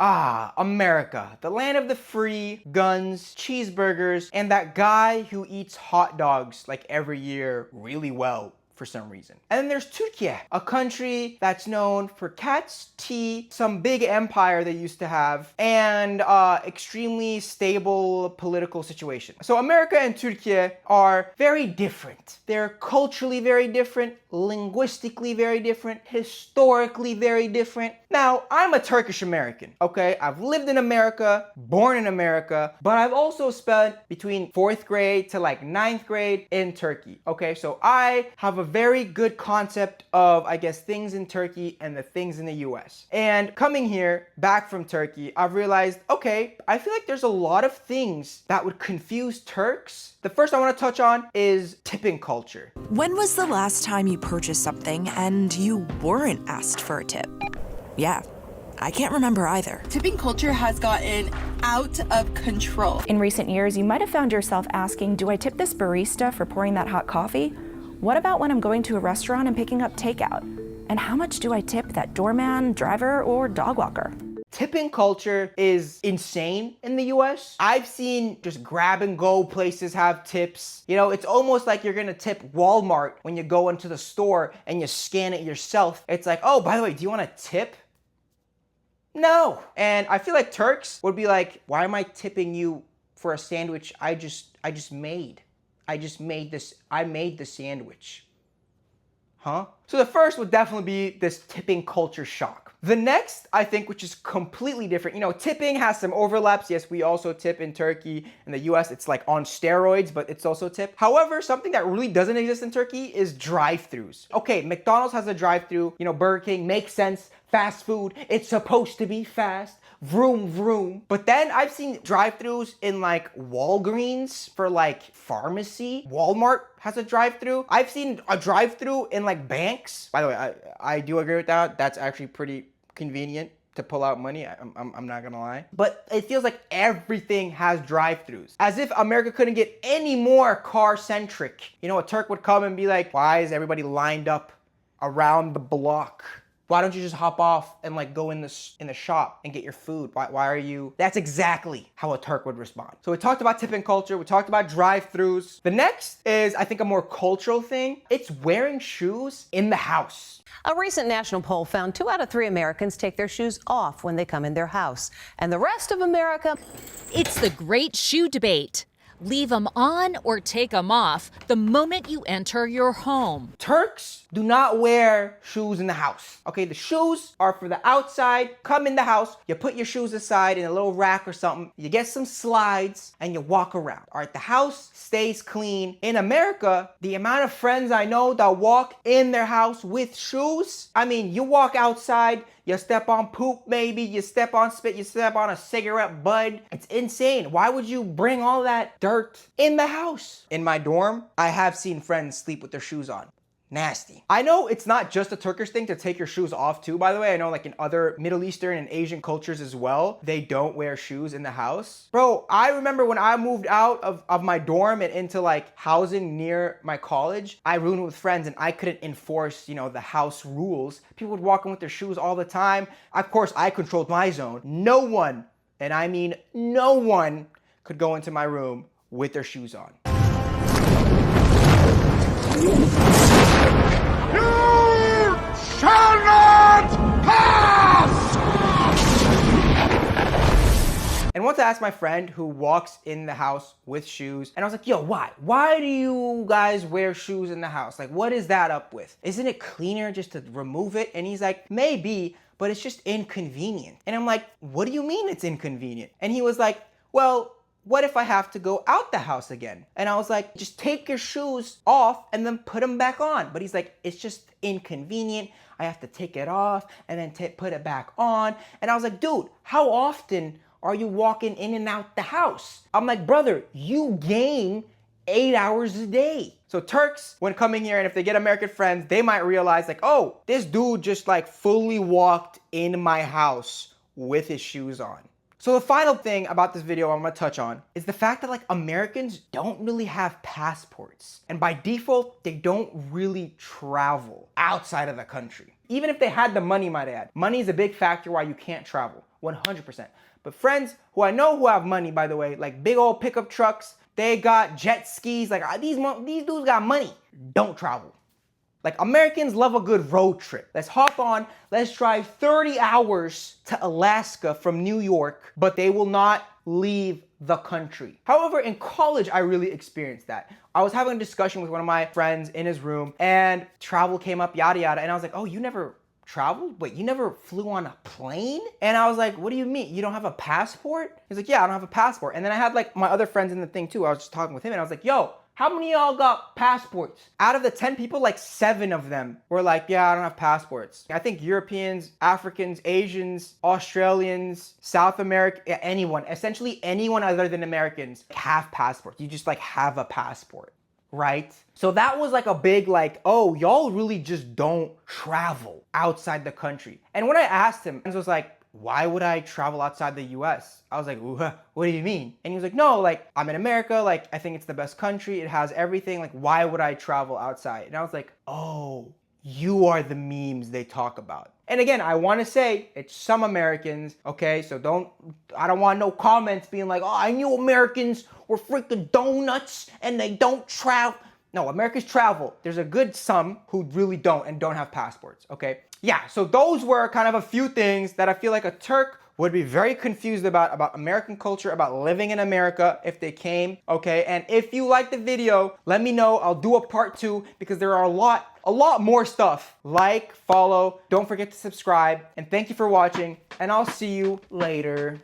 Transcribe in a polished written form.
Ah, America, the land of the free, guns, cheeseburgers, and that guy who eats hot dogs like every year really well for some reason. And then there's Turkey, a country that's known for cats, tea, some big empire they used to have, and extremely stable political situation. So America and Turkey are very different. They're culturally very different, linguistically very different, historically very different. Now, I'm a Turkish American, okay? I've lived in America, born in America, but I've also spent between 4th grade to like 9th grade in Turkey, okay? So I have a very good concept of, I guess, things in Turkey and the things in the US. And coming here, back from Turkey, I've realized, okay, I feel like there's a lot of things that would confuse Turks. The first I want to touch on is tipping culture. When was the last time you purchased something and you weren't asked for a tip? Yeah, I can't remember either. Tipping culture has gotten out of control. In recent years, you might have found yourself asking, do I tip this barista for pouring that hot coffee? What about when I'm going to a restaurant and picking up takeout? And how much do I tip that doorman, driver, or dog walker? Tipping culture is insane in the US. I've seen just grab and go places have tips. You know, it's almost like you're gonna tip Walmart when you go into the store and you scan it yourself. It's like, oh, by the way, do you want a tip? No. And I feel like Turks would be like, why am I tipping you for a sandwich I just made? I made the sandwich. Huh? So the first would definitely be this tipping culture shock. The next, I think, which is completely different. You know, tipping has some overlaps. Yes, we also tip in Turkey. In the US, it's like on steroids, but it's also tip. However, something that really doesn't exist in Turkey is drive-thrus. Okay, McDonald's has a drive-thru. You know, Burger King makes sense. Fast food, it's supposed to be fast. Vroom, vroom. But then I've seen drive-thrus in like Walgreens for like pharmacy. Walmart has a drive-thru. I've seen a drive-thru in like banks. By the way, I do agree with that. That's actually pretty convenient to pull out money. I'm not gonna lie. But it feels like everything has drive-thrus. As if America couldn't get any more car-centric. You know, a Turk would come and be like, why is everybody lined up around the block? Why don't you just hop off and like go in the shop and get your food? Why are you? That's exactly how a Turk would respond. So we talked about tipping culture. We talked about drive-thrus. The next is, I think, a more cultural thing. It's wearing shoes in the house. A recent national poll found 2 out of 3 Americans take their shoes off when they come in their house. And the rest of America... It's the great shoe debate. Leave them on or take them off the moment you enter your home. Turks do not wear shoes in the house. Okay, the shoes are for the outside. Come in the house, you put your shoes aside in a little rack or something, you get some slides, and you walk around. All right, the house stays clean. In America, the amount of friends I know that walk in their house with shoes, I mean, you walk outside, you step on poop maybe, you step on spit, you step on a cigarette bud. It's insane. Why would you bring all that dirt in the house? In my dorm, I have seen friends sleep with their shoes on. Nasty. I know it's not just a Turkish thing to take your shoes off too, by the way. I know like in other Middle Eastern and Asian cultures as well, they don't wear shoes in the house. Bro, I remember when I moved out of my dorm and into like housing near my college, I roomed with friends and I couldn't enforce, you know, the house rules. People would walk in with their shoes all the time. Of course, I controlled my zone. No one, and I mean no one, could go into my room with their shoes on. You shall not pass! And once I asked my friend who walks in the house with shoes, and I was like, yo, why? Why do you guys wear shoes in the house? Like, what is that up with? Isn't it cleaner just to remove it? And he's like, maybe, but it's just inconvenient. And I'm like, what do you mean it's inconvenient? And he was like, well, what if I have to go out the house again? And I was like, just take your shoes off and then put them back on. But he's like, it's just inconvenient. I have to take it off and then put it back on. And I was like, dude, how often are you walking in and out the house? I'm like, brother, you gain 8 hours a day. So Turks, when coming here, and if they get American friends, they might realize like, oh, this dude just like fully walked in my house with his shoes on. So the final thing about this video I'm gonna touch on is the fact that like Americans don't really have passports. And by default, they don't really travel outside of the country. Even if they had the money, might add. Money is a big factor why you can't travel. 100%. But friends who I know who have money, by the way, like big old pickup trucks, they got jet skis, like these dudes got money. Don't travel. Like Americans love a good road trip. Let's hop on, let's drive 30 hours to Alaska from New York, but they will not leave the country. However, in college, I really experienced that. I was having a discussion with one of my friends in his room and travel came up, yada, yada. And I was like, oh, you never traveled? Wait, you never flew on a plane? And I was like, what do you mean? You don't have a passport? He's like, yeah, I don't have a passport. And then I had like my other friends in the thing too. I was just talking with him and I was like, yo, how many of y'all got passports? Out of the 10 people, like 7 of them were like, yeah, I don't have passports. I think Europeans, Africans, Asians, Australians, South America, anyone, essentially anyone other than Americans have passports. You just like have a passport, right? So that was like a big like, oh, y'all really just don't travel outside the country. And when I asked him, he was like, why would I travel outside the US? I was like, what do you mean? And he was like, no, like I'm in America, like I think it's the best country, it has everything, like why would I travel outside? And I was like, oh, you are the memes they talk about. And again, I want to say it's some Americans, okay? So I don't want no comments being like, oh, I knew Americans were freaking donuts and they don't travel. No, Americans travel. There's a good some who really don't and don't have passports, okay? Yeah, so those were kind of a few things that I feel like a Turk would be very confused about American culture, about living in America if they came, okay? And if you like the video, let me know. I'll do a part 2 because there are a lot more stuff. Like, follow, don't forget to subscribe, and thank you for watching, and I'll see you later.